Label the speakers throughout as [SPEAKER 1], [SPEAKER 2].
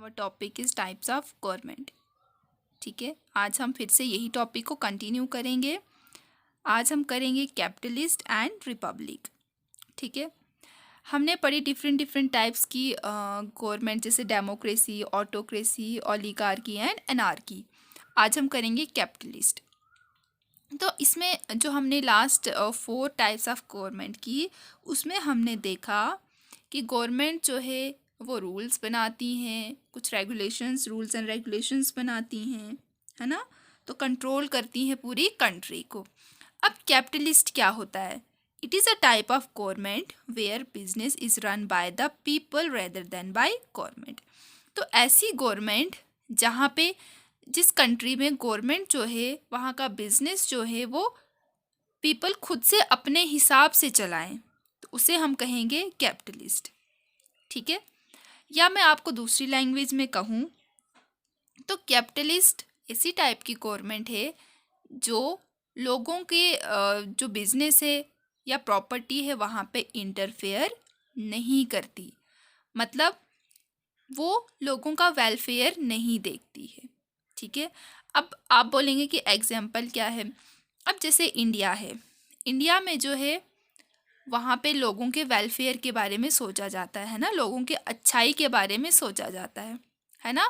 [SPEAKER 1] Our topic is types of government. ठीक है, आज हम फिर से यही टॉपिक को कंटिन्यू करेंगे। आज हम करेंगे कैपिटलिस्ट एंड रिपब्लिक। ठीक है, हमने पढ़ी डिफरेंट डिफरेंट टाइप्स की गवर्नमेंट, जैसे democracy, autocracy, oligarchy and anarchy. आज हम करेंगे कैपिटलिस्ट। तो इसमें जो हमने लास्ट 4 टाइप्स ऑफ गवर्नमेंट की, उसमें हमने देखा कि गवर्नमेंट जो है वो रूल्स बनाती हैं, कुछ रेगुलेशंस, रूल्स एंड रेगुलेशंस बनाती हैं, है ना। तो कंट्रोल करती हैं पूरी कंट्री को। अब कैपिटलिस्ट क्या होता है? It is a type of government where business is run by the people rather than by government. तो ऐसी गवर्नमेंट जहाँ पे जिस कंट्री में गवर्नमेंट जो है वहाँ का बिजनेस जो है वो पीपल खुद से अपने हिसाब से चलाएं, तो उसे हम कहेंगे कैपिटलिस्ट। ठीक है, या मैं आपको दूसरी लैंग्वेज में कहूँ तो कैपिटलिस्ट ऐसी टाइप की गवर्नमेंट है जो लोगों के जो बिजनेस है या प्रॉपर्टी है वहाँ पे इंटरफेयर नहीं करती, मतलब वो लोगों का वेलफेयर नहीं देखती है। ठीक है, अब आप बोलेंगे कि एग्जाम्पल क्या है। अब जैसे इंडिया है, इंडिया में जो है वहाँ पे लोगों के वेलफेयर के बारे में सोचा जाता है ना, लोगों के अच्छाई के बारे में सोचा जाता है ना।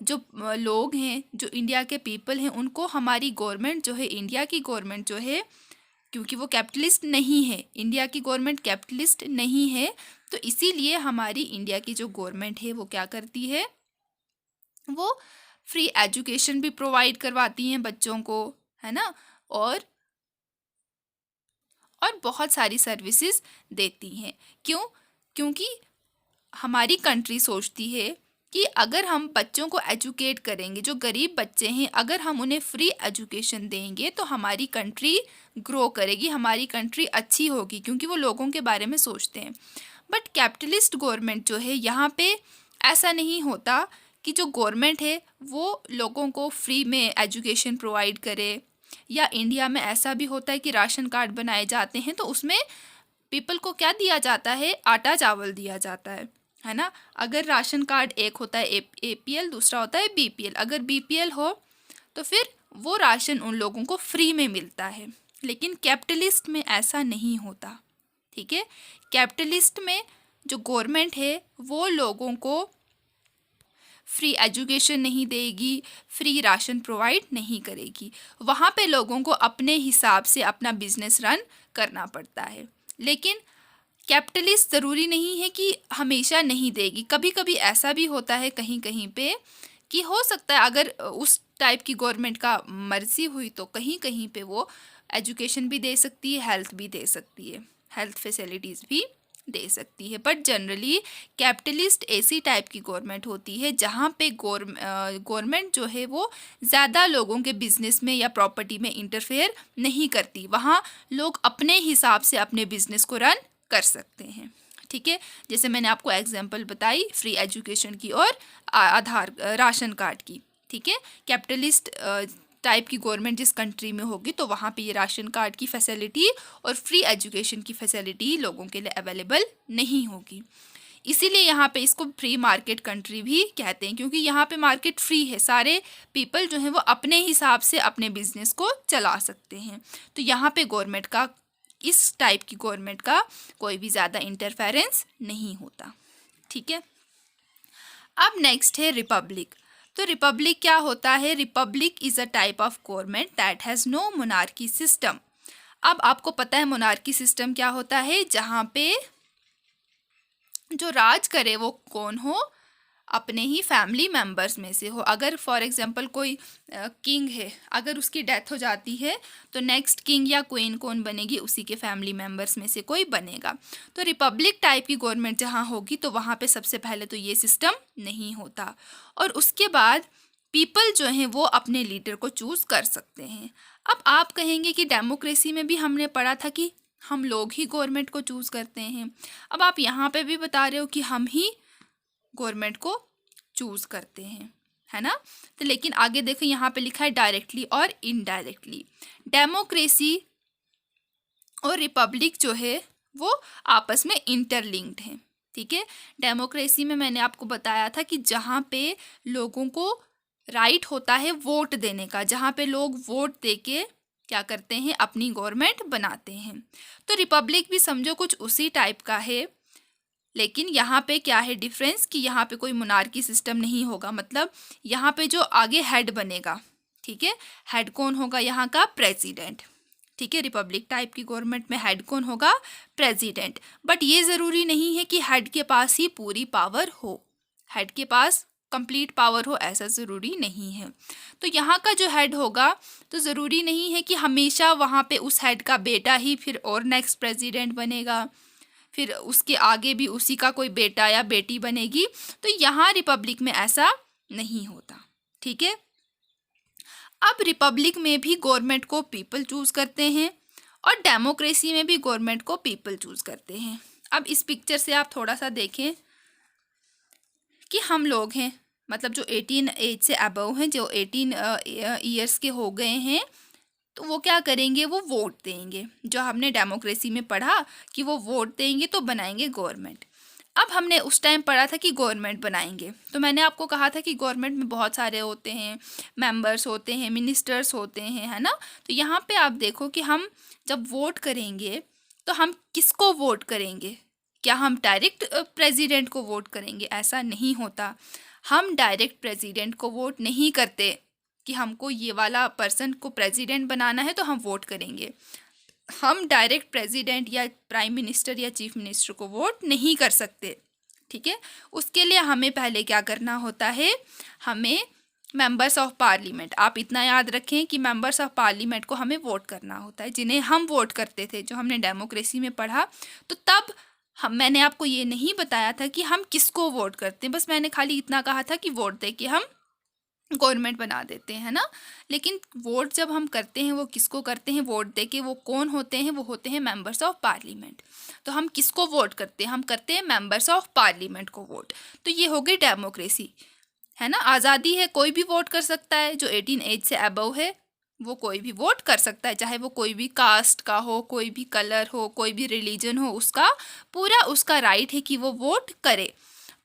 [SPEAKER 1] जो लोग हैं, जो इंडिया के पीपल हैं, उनको हमारी गवर्नमेंट जो है, इंडिया की गवर्नमेंट जो है, क्योंकि वो कैपिटलिस्ट नहीं है, इंडिया की गवर्नमेंट कैपिटलिस्ट नहीं है, तो इसीलिए हमारी इंडिया की जो गवर्नमेंट है वो क्या करती है, वो फ्री एजुकेशन भी प्रोवाइड करवाती हैं बच्चों को, है ना, और बहुत सारी सर्विसेज देती हैं। क्यों? क्योंकि हमारी कंट्री सोचती है कि अगर हम बच्चों को एजुकेट करेंगे, जो गरीब बच्चे हैं, अगर हम उन्हें फ्री एजुकेशन देंगे तो हमारी कंट्री ग्रो करेगी, हमारी कंट्री अच्छी होगी, क्योंकि वो लोगों के बारे में सोचते हैं। बट कैपिटलिस्ट गवर्नमेंट जो है, यहाँ पे ऐसा नहीं होता कि जो गवर्नमेंट है वो लोगों को फ्री में एजुकेशन प्रोवाइड करे। या इंडिया में ऐसा भी होता है कि राशन कार्ड बनाए जाते हैं तो उसमें पीपल को क्या दिया जाता है, आटा चावल दिया जाता है ना। अगर राशन कार्ड एक होता है APL, दूसरा होता है BPL। अगर BPL हो तो फिर वो राशन उन लोगों को फ्री में मिलता है, लेकिन कैपिटलिस्ट में ऐसा नहीं होता। ठीक है, कैपिटलिस्ट में जो गवर्नमेंट है वो लोगों को फ्री एजुकेशन नहीं देगी, फ्री राशन प्रोवाइड नहीं करेगी, वहाँ पे लोगों को अपने हिसाब से अपना बिजनेस रन करना पड़ता है। लेकिन कैपिटलिस्ट ज़रूरी नहीं है कि हमेशा नहीं देगी, कभी कभी ऐसा भी होता है कहीं कहीं पे कि हो सकता है अगर उस टाइप की गवर्नमेंट का मर्जी हुई तो कहीं कहीं पे वो एजुकेशन भी दे सकती है, हेल्थ भी दे सकती है, हेल्थ फैसिलिटीज़ भी दे सकती है। बट जनरली कैपिटलिस्ट ऐसी टाइप की गवर्नमेंट होती है जहाँ पे गवर्नमेंट जो है वो ज़्यादा लोगों के बिजनेस में या प्रॉपर्टी में इंटरफेयर नहीं करती, वहाँ लोग अपने हिसाब से अपने बिजनेस को रन कर सकते हैं। ठीक है, जैसे मैंने आपको एग्जांपल बताई फ्री एजुकेशन की और राशन कार्ड की। ठीक है, कैपिटलिस्ट टाइप की गवर्नमेंट जिस कंट्री में होगी तो वहाँ पे ये राशन कार्ड की फैसिलिटी और फ्री एजुकेशन की फैसिलिटी लोगों के लिए अवेलेबल नहीं होगी। इसीलिए यहाँ पे इसको फ्री मार्केट कंट्री भी कहते हैं, क्योंकि यहाँ पे मार्केट फ्री है, सारे पीपल जो हैं वो अपने हिसाब से अपने बिजनेस को चला सकते हैं। तो यहाँ पे गवर्नमेंट का, इस टाइप की गवर्नमेंट का कोई भी ज़्यादा इंटरफेरेंस नहीं होता। ठीक है, अब नेक्स्ट है रिपब्लिक। तो रिपब्लिक क्या होता है? Republic is a type of government that has no monarchy system. अब आपको पता है मोनार्की सिस्टम क्या होता है, जहाँ पे जो राज करे वो कौन हो, अपने ही फैमिली मेम्बर्स में से हो। अगर फॉर एग्जांपल कोई किंग है, अगर उसकी डेथ हो जाती है तो नेक्स्ट किंग या क्वीन कौन बनेगी, उसी के फैमिली मेम्बर्स में से कोई बनेगा। तो रिपब्लिक टाइप की गवर्नमेंट जहाँ होगी तो वहाँ पे सबसे पहले तो ये सिस्टम नहीं होता, और उसके बाद पीपल जो हैं वो अपने लीडर को चूज़ कर सकते हैं। अब आप कहेंगे कि डेमोक्रेसी में भी हमने पढ़ा था कि हम लोग ही गवर्नमेंट को चूज़ करते हैं। अब आप यहाँ पे भी बता रहे हो कि हम ही गवर्नमेंट को चूज़ करते हैं, है ना। तो लेकिन आगे देखो यहाँ पे लिखा है डायरेक्टली और इनडायरेक्टली। डेमोक्रेसी और रिपब्लिक जो है वो आपस में इंटरलिंक्ड हैं। ठीक है। डेमोक्रेसी में मैंने आपको बताया था कि जहाँ पे लोगों को राइट होता है वोट देने का, जहाँ पे लोग वोट देके क्या करते हैं, अपनी गवर्नमेंट बनाते हैं। तो रिपब्लिक भी समझो कुछ उसी टाइप का है, लेकिन यहाँ पे क्या है डिफरेंस कि यहाँ पे कोई मोनार्की सिस्टम नहीं होगा। मतलब यहाँ पे जो आगे हेड बनेगा, ठीक है, हेड कौन होगा यहाँ का, प्रेसिडेंट। ठीक है, रिपब्लिक टाइप की गवर्नमेंट में हेड कौन होगा, प्रेसिडेंट। बट ये ज़रूरी नहीं है कि हेड के पास ही पूरी पावर हो, हेड के पास कंप्लीट पावर हो, ऐसा ज़रूरी नहीं है। तो यहाँ का जो हेड होगा तो ज़रूरी नहीं है कि हमेशा वहाँ पे उस हेड का बेटा ही फिर और नेक्स्ट प्रेसिडेंट बनेगा, फिर उसके आगे भी उसी का कोई बेटा या बेटी बनेगी। तो यहाँ रिपब्लिक में ऐसा नहीं होता। ठीक है, अब रिपब्लिक में भी गवर्नमेंट को पीपल चूज करते हैं और डेमोक्रेसी में भी गवर्नमेंट को पीपल चूज करते हैं। अब इस पिक्चर से आप थोड़ा सा देखें कि हम लोग हैं, मतलब जो 18 एज से अबव हैं, जो 18 ईयर्स के हो गए हैं, तो वो क्या करेंगे, वो वोट देंगे। जो हमने डेमोक्रेसी में पढ़ा कि वो वोट देंगे तो बनाएंगे गवर्नमेंट। अब हमने उस टाइम पढ़ा था कि गवर्नमेंट बनाएंगे, तो मैंने आपको कहा था कि गवर्नमेंट में बहुत सारे होते हैं, मेंबर्स होते हैं, मिनिस्टर्स होते हैं, है ना। तो यहाँ पे आप देखो कि हम जब वोट करेंगे तो हम किसको वोट करेंगे। क्या हम डायरेक्ट प्रेसिडेंट को वोट करेंगे? ऐसा नहीं होता। हम डायरेक्ट प्रेसिडेंट को वोट नहीं करते कि हमको ये वाला पर्सन को प्रेसिडेंट बनाना है तो हम वोट करेंगे। हम डायरेक्ट प्रेसिडेंट या प्राइम मिनिस्टर या चीफ मिनिस्टर को वोट नहीं कर सकते। ठीक है, उसके लिए हमें पहले क्या करना होता है, हमें मेंबर्स ऑफ पार्लियामेंट, आप इतना याद रखें कि मेंबर्स ऑफ पार्लियामेंट को हमें वोट करना होता है, जिन्हें हम वोट करते थे, जो हमने डेमोक्रेसी में पढ़ा। तो तब मैंने आपको ये नहीं बताया था कि हम किसको वोट करते हैं, बस मैंने खाली इतना कहा था कि वोट दे के हम गवर्नमेंट बना देते हैं ना। लेकिन वोट जब हम करते हैं वो किसको करते हैं वोट दे के, वो कौन होते हैं, वो होते हैं मेंबर्स ऑफ पार्लियामेंट। तो हम किसको वोट करते हैं, हम करते हैं मेंबर्स ऑफ पार्लियामेंट को वोट। तो ये हो गई डेमोक्रेसी, है ना। आज़ादी है, कोई भी वोट कर सकता है, जो 18 एज से अबव है वो कोई भी वोट कर सकता है, चाहे वो कोई भी कास्ट का हो, कोई भी कलर हो, कोई भी रिलीजन हो, उसका पूरा उसका राइट है कि वो वोट करे।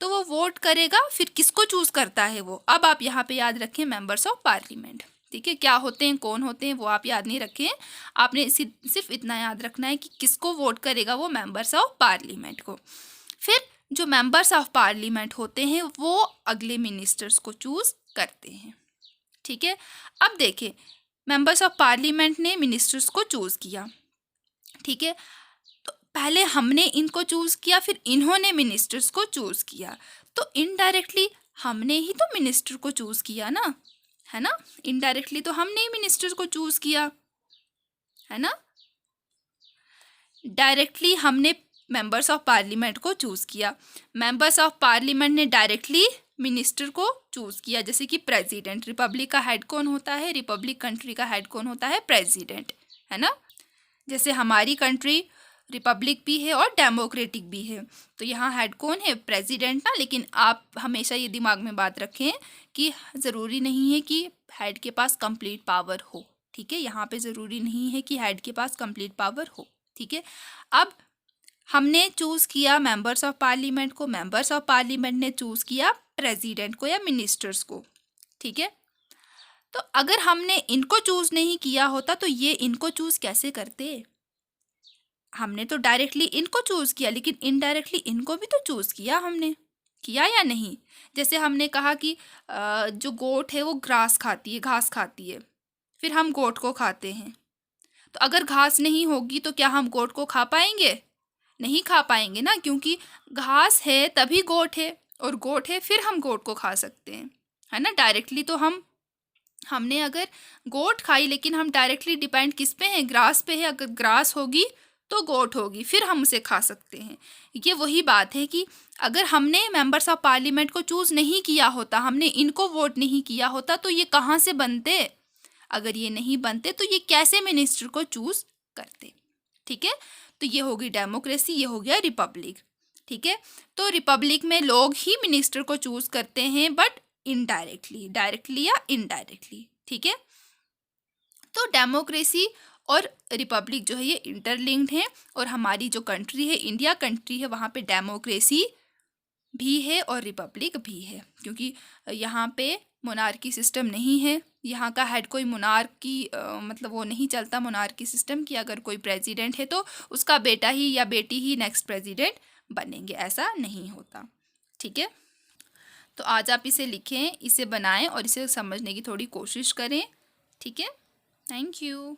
[SPEAKER 1] तो वो वोट करेगा, फिर किसको चूज करता है वो। अब आप यहाँ पे याद रखें मेंबर्स ऑफ पार्लियामेंट। ठीक है, क्या होते हैं, कौन होते हैं, वो आप याद नहीं रखें। आपने सिर्फ इतना याद रखना है कि किसको वोट करेगा वो, मेंबर्स ऑफ पार्लियामेंट को। फिर जो मेंबर्स ऑफ पार्लियामेंट होते हैं वो अगले मिनिस्टर्स को चूज करते हैं। ठीक है, अब देखें मेंबर्स ऑफ पार्लियामेंट ने मिनिस्टर्स को चूज किया। ठीक है, तो पहले हमने इनको चूज किया, फिर इन्होंने मिनिस्टर्स को चूज किया। तो इनडायरेक्टली हमने ही तो मिनिस्टर को चूज किया ना, है ना। इनडायरेक्टली तो हमने ही मिनिस्टर को चूज किया, है ना। डायरेक्टली हमने मेंबर्स ऑफ पार्लियामेंट को चूज किया, मेंबर्स ऑफ पार्लियामेंट ने डायरेक्टली मिनिस्टर को चूज किया। जैसे कि प्रेसिडेंट, रिपब्लिक का हेड कौन होता है, रिपब्लिक कंट्री का हेड कौन होता है, प्रेसिडेंट, है ना। जैसे हमारी कंट्री रिपब्लिक भी है और डेमोक्रेटिक भी है, तो यहाँ हेड कौन है, प्रेसिडेंट ना। लेकिन आप हमेशा ये दिमाग में बात रखें कि ज़रूरी नहीं है कि हेड के पास कंप्लीट पावर हो। ठीक है, यहाँ पे ज़रूरी नहीं है कि हेड के पास कंप्लीट पावर हो। ठीक है, अब हमने चूज़ किया मेंबर्स ऑफ पार्लियामेंट को, मेंबर्स ऑफ पार्लियामेंट ने चूज़ किया प्रेसिडेंट को या मिनिस्टर्स को। ठीक है, तो अगर हमने इनको चूज़ नहीं किया होता तो ये इनको चूज़ कैसे करते। हमने तो डायरेक्टली इनको चूज़ किया, लेकिन इनडायरेक्टली इनको भी तो चूज़ किया हमने, किया या नहीं। जैसे हमने कहा कि जो गोट है वो ग्रास खाती है, घास खाती है, फिर हम गोट को खाते हैं। तो अगर घास नहीं होगी तो क्या हम गोट को खा पाएंगे, नहीं खा पाएंगे ना, क्योंकि घास है तभी गोट है, और गोट है फिर हम गोट को खा सकते हैं, है ना। डायरेक्टली तो हमने अगर गोट खाई, लेकिन हम डायरेक्टली डिपेंड किस पे हैं, ग्रास पे है। अगर ग्रास होगी तो गोट होगी, फिर हम उसे खा सकते हैं। ये वही बात है कि अगर हमने मेंबर्स ऑफ पार्लियामेंट को चूज़ नहीं किया होता, हमने इनको वोट नहीं किया होता, तो ये कहाँ से बनते। अगर ये नहीं बनते तो ये कैसे मिनिस्टर को चूज़ करते। ठीक है, तो ये होगी डेमोक्रेसी, ये हो गया रिपब्लिक। ठीक है, तो रिपब्लिक में लोग ही मिनिस्टर को चूज़ करते हैं, बट इनडायरेक्टली, डायरेक्टली या इनडायरेक्टली। ठीक है, तो डेमोक्रेसी और रिपब्लिक जो है ये इंटरलिंक्ड है, और हमारी जो कंट्री है, इंडिया कंट्री है, वहाँ पे डेमोक्रेसी भी है और रिपब्लिक भी है, क्योंकि यहाँ पे मोनार्की सिस्टम नहीं है। यहाँ का हेड कोई मोनार्की मतलब वो नहीं चलता मोनार्की सिस्टम कि अगर कोई प्रेसिडेंट है तो उसका बेटा ही या बेटी ही नेक्स्ट प्रेसिडेंट बनेंगे, ऐसा नहीं होता। ठीक है, तो आज आप इसे लिखें, इसे बनाएं और इसे समझने की थोड़ी कोशिश करें। ठीक है, थैंक यू।